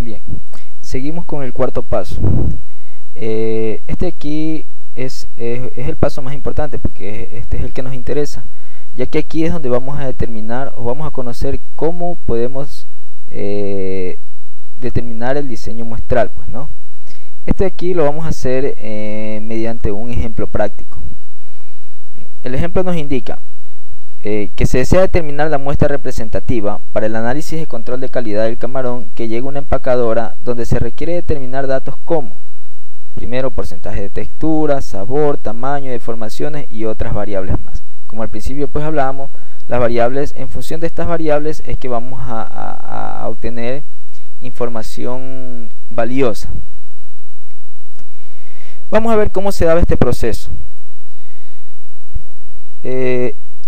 Bien, seguimos con el cuarto paso. Este aquí es el paso más importante porque este es el que nos interesa, ya que aquí es donde vamos a determinar o vamos a conocer cómo podemos determinar el diseño muestral, pues, ¿no? Este aquí lo vamos a hacer mediante un ejemplo práctico. El ejemplo nos indica que se desea determinar la muestra representativa para el análisis y control de calidad del camarón que llega a una empacadora, donde se requiere determinar datos como, primero, porcentaje de textura, sabor, tamaño, deformaciones y otras variables más. Como al principio pues hablábamos, las variables, en función de estas variables es que vamos a obtener información valiosa. Vamos a ver cómo se daba este proceso.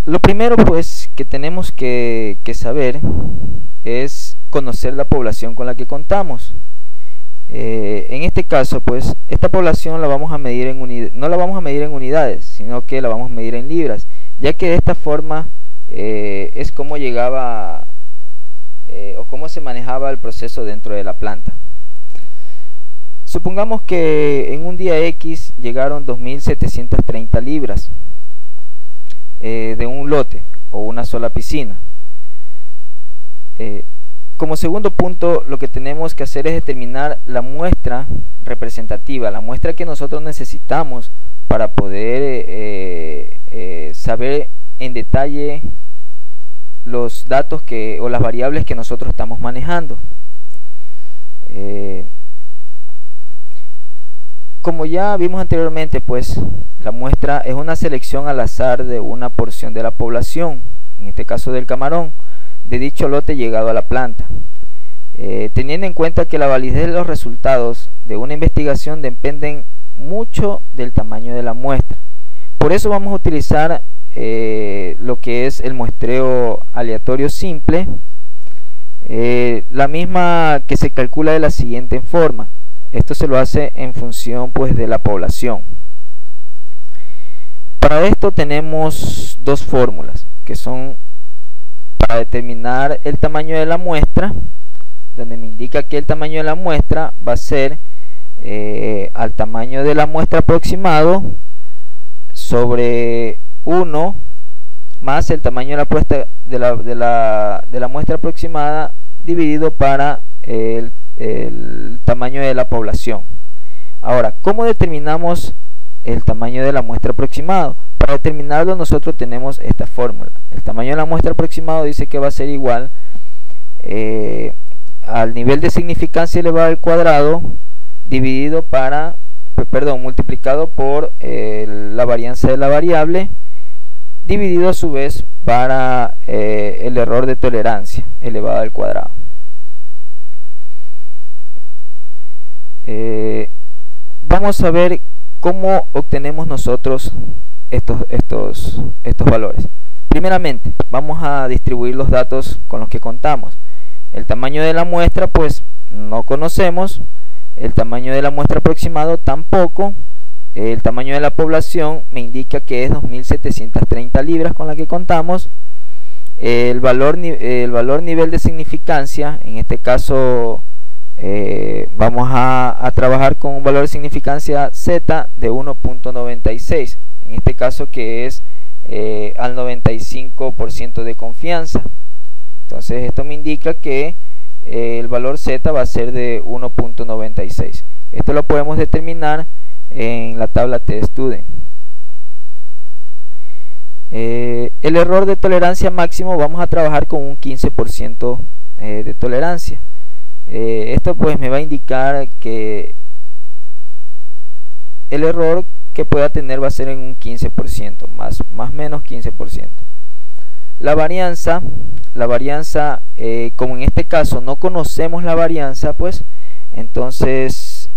Lo primero pues que tenemos que saber es conocer la población con la que contamos. En este caso pues esta población la vamos a medir no la vamos a medir en unidades, sino que la vamos a medir en libras, ya que de esta forma es como llegaba o cómo se manejaba el proceso dentro de la planta. Supongamos que en un día X llegaron 2730 libras de un lote o una sola piscina. Como segundo punto, lo que tenemos que hacer es determinar la muestra representativa, la muestra que nosotros necesitamos para poder saber en detalle los datos o las variables que nosotros estamos manejando. Como ya vimos anteriormente, pues la muestra es una selección al azar de una porción de la población, en este caso del camarón, de dicho lote llegado a la planta, teniendo en cuenta que la validez de los resultados de una investigación dependen mucho del tamaño de la muestra. Por eso vamos a utilizar lo que es el muestreo aleatorio simple, la misma que se calcula de la siguiente forma. Esto se lo hace en función pues de la población. Para esto tenemos dos fórmulas que son para determinar el tamaño de la muestra, donde me indica que el tamaño de la muestra va a ser al tamaño de la muestra aproximado sobre 1 más el tamaño de la muestra aproximada dividido para el tamaño de la población. Ahora, ¿cómo determinamos el tamaño de la muestra aproximado? Para determinarlo nosotros tenemos esta fórmula. El tamaño de la muestra aproximado dice que va a ser igual al nivel de significancia elevado al cuadrado dividido multiplicado por la varianza de la variable, dividido a su vez para el error de tolerancia elevado al cuadrado. Vamos a ver cómo obtenemos nosotros estos valores. Primeramente, vamos a distribuir los datos con los que contamos. El tamaño de la muestra pues no conocemos, el tamaño de la muestra aproximado tampoco, el tamaño de la población me indica que es 2730 libras con la que contamos, el valor nivel de significancia, en este caso vamos a trabajar con un valor de significancia Z de 1.96, en este caso que es al 95% de confianza. Entonces esto me indica que el valor Z va a ser de 1.96. Esto lo podemos determinar en la tabla TStudent. El error de tolerancia máximo vamos a trabajar con un 15% de tolerancia. Esto pues me va a indicar que el error que pueda tener va a ser en un 15%, más menos 15%. La varianza, como en este caso no conocemos la varianza, pues entonces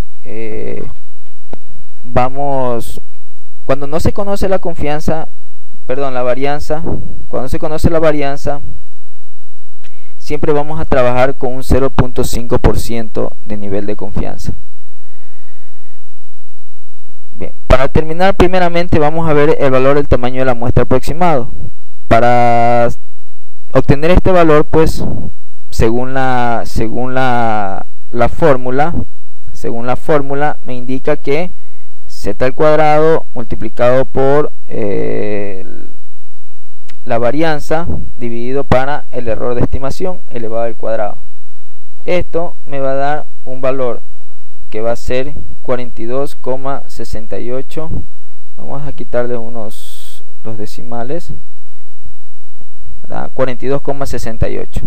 cuando no se conoce la varianza, cuando se conoce la varianza, siempre vamos a trabajar con un 0.5% de nivel de confianza. Bien, para terminar, primeramente vamos a ver el valor del tamaño de la muestra aproximado. Para obtener este valor, pues según la la fórmula, me indica que z al cuadrado multiplicado por la varianza dividido para el error de estimación elevado al cuadrado. Esto me va a dar un valor que va a ser 42,68. Vamos a quitarle los decimales, 42,68.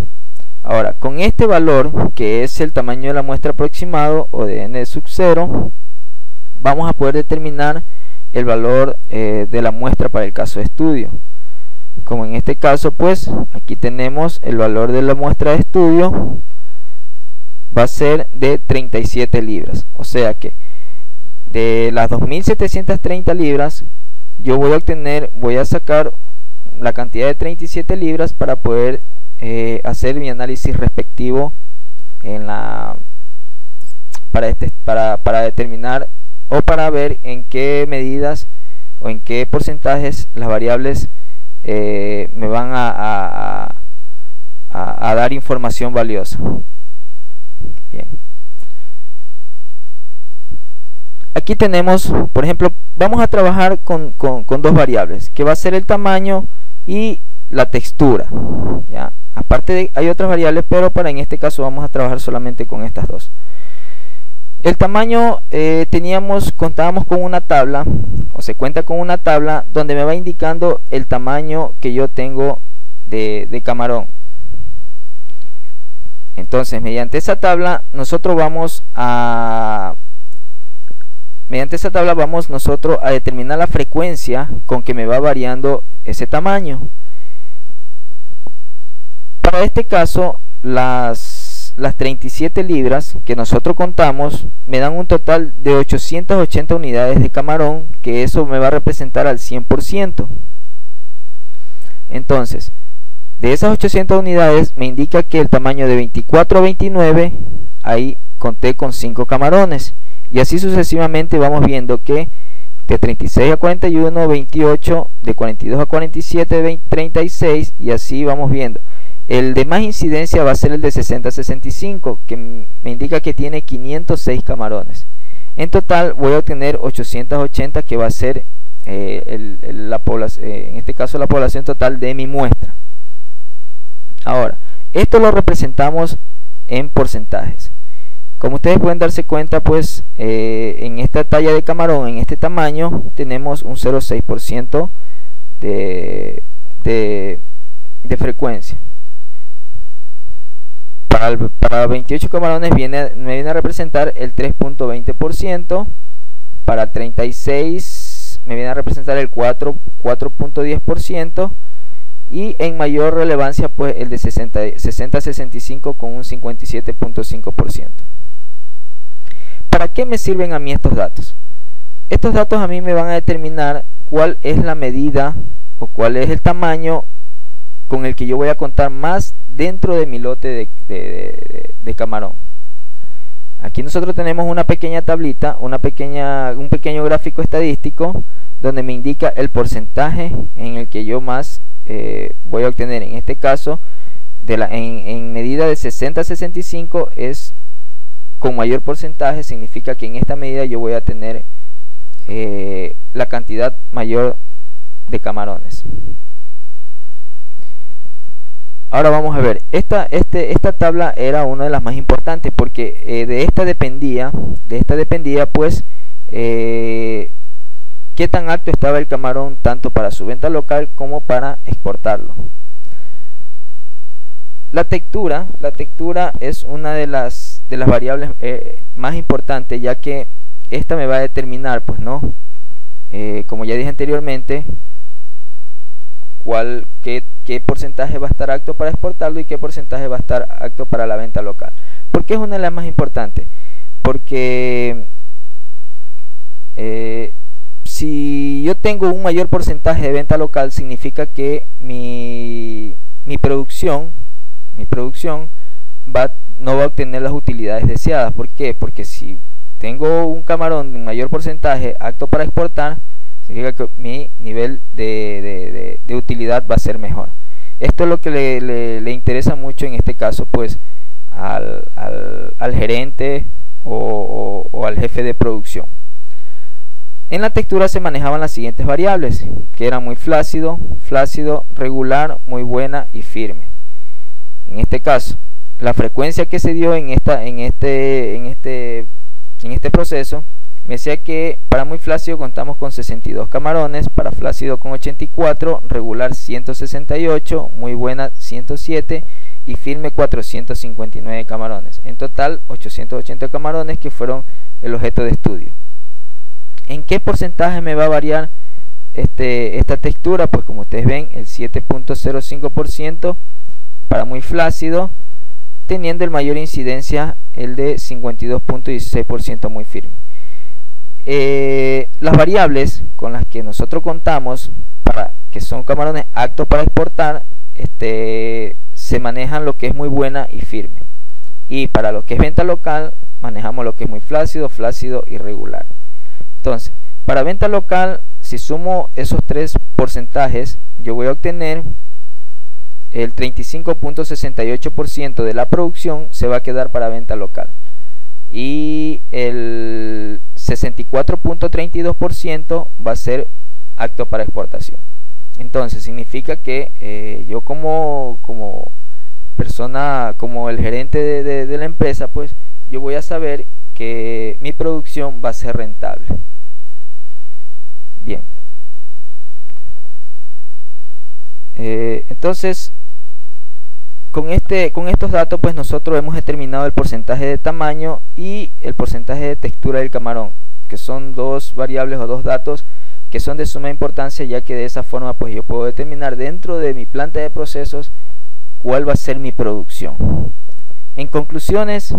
Ahora, con este valor, que es el tamaño de la muestra aproximado o de n sub 0, vamos a poder determinar el valor de la muestra para el caso de estudio. Como en este caso, pues aquí tenemos el valor de la muestra de estudio, va a ser de 37 libras. O sea que de las 2730 libras yo voy a sacar la cantidad de 37 libras para poder hacer mi análisis respectivo para determinar o para ver en qué medidas o en qué porcentajes las variables me van a dar información valiosa. Bien. Aquí tenemos, por ejemplo, vamos a trabajar con dos variables, que va a ser el tamaño y la textura, ¿ya? Aparte hay otras variables, pero en este caso vamos a trabajar solamente con estas dos. El tamaño, contábamos con una tabla, o se cuenta con una tabla donde me va indicando el tamaño que yo tengo de camarón. Entonces, mediante esa tabla nosotros vamos a determinar la frecuencia con que me va variando ese tamaño. Para este caso, las 37 libras que nosotros contamos me dan un total de 880 unidades de camarón, que eso me va a representar al 100%. Entonces, de esas 800 unidades me indica que el tamaño de 24 a 29, ahí conté con 5 camarones. Y así sucesivamente vamos viendo que de 36 a 41, 28, de 42 a 47, 36, y así vamos viendo. El de más incidencia va a ser el de 60 a 65, que me indica que tiene 506 camarones. En total voy a obtener 880, que va a ser en este caso la población total de mi muestra. Ahora, esto lo representamos en porcentajes. Como ustedes pueden darse cuenta, pues en esta talla de camarón, en este tamaño, tenemos un 0,6% de frecuencia. Para 28 camarones me viene a representar el 3,20%. Para 36 me viene a representar el 4,10%. Y en mayor relevancia, pues el de 60 a 65 con un 57,5%. ¿Para qué me sirven a mí estos datos? Estos datos a mí me van a determinar cuál es la medida o cuál es el tamaño con el que yo voy a contar más dentro de mi lote de camarón. Aquí nosotros tenemos una pequeña tablita, un pequeño gráfico estadístico donde me indica el porcentaje en el que yo más voy a obtener. En este caso, en medida de 60 a 65 es con mayor porcentaje, significa que en esta medida yo voy a tener la cantidad mayor de camarones. Ahora vamos a ver, esta tabla era una de las más importantes porque de esta dependía pues qué tan alto estaba el camarón, tanto para su venta local como para exportarlo. La textura es una de las variables más importantes, ya que esta me va a determinar, pues como ya dije anteriormente, qué porcentaje va a estar apto para exportarlo y qué porcentaje va a estar apto para la venta local. ¿Por qué es una de las más importantes? Porque si yo tengo un mayor porcentaje de venta local, significa que mi producción no va a obtener las utilidades deseadas. ¿Por qué? Porque si tengo un camarón de mayor porcentaje apto para exportar, significa que mi nivel de utilidad va a ser mejor. Esto es lo que le interesa mucho en este caso, pues al al gerente o al jefe de producción. En la textura se manejaban las siguientes variables, que eran muy flácido, regular, muy buena y firme. En este caso, la frecuencia que se dio en este proceso me decía que para muy flácido contamos con 62 camarones, para flácido con 84, regular 168, muy buena 107 y firme 459 camarones. En total 880 camarones que fueron el objeto de estudio. ¿En qué porcentaje me va a variar esta textura? Pues como ustedes ven, el 7.05% para muy flácido, teniendo el mayor incidencia el de 52.16% muy firme. Las variables con las que nosotros contamos para que son camarones aptos para exportar, se manejan lo que es muy buena y firme, y para lo que es venta local manejamos lo que es muy flácido, y regular. Entonces, para venta local, si sumo esos tres porcentajes, yo voy a obtener el 35.68% de la producción se va a quedar para venta local y el 64.32% va a ser apto para exportación. Entonces significa que yo como persona, como el gerente de la empresa, pues yo voy a saber que mi producción va a ser rentable. Bien, entonces con estos datos pues nosotros hemos determinado el porcentaje de tamaño y el porcentaje de textura del camarón, que son dos variables o dos datos que son de suma importancia, ya que de esa forma pues yo puedo determinar dentro de mi planta de procesos cuál va a ser mi producción. En conclusiones,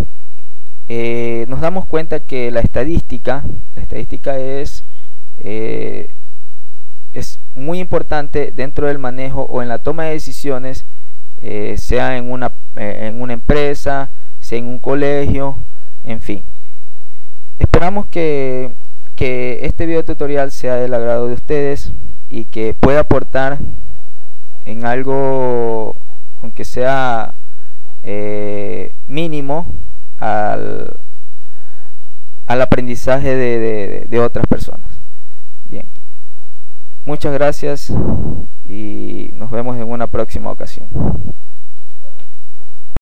nos damos cuenta que la estadística es muy importante dentro del manejo o en la toma de decisiones, sea en una empresa, sea en un colegio, en fin. Esperamos que este video tutorial sea del agrado de ustedes y que pueda aportar en algo, aunque sea mínimo, al aprendizaje de otras personas. Bien, muchas gracias y nos vemos en una próxima ocasión.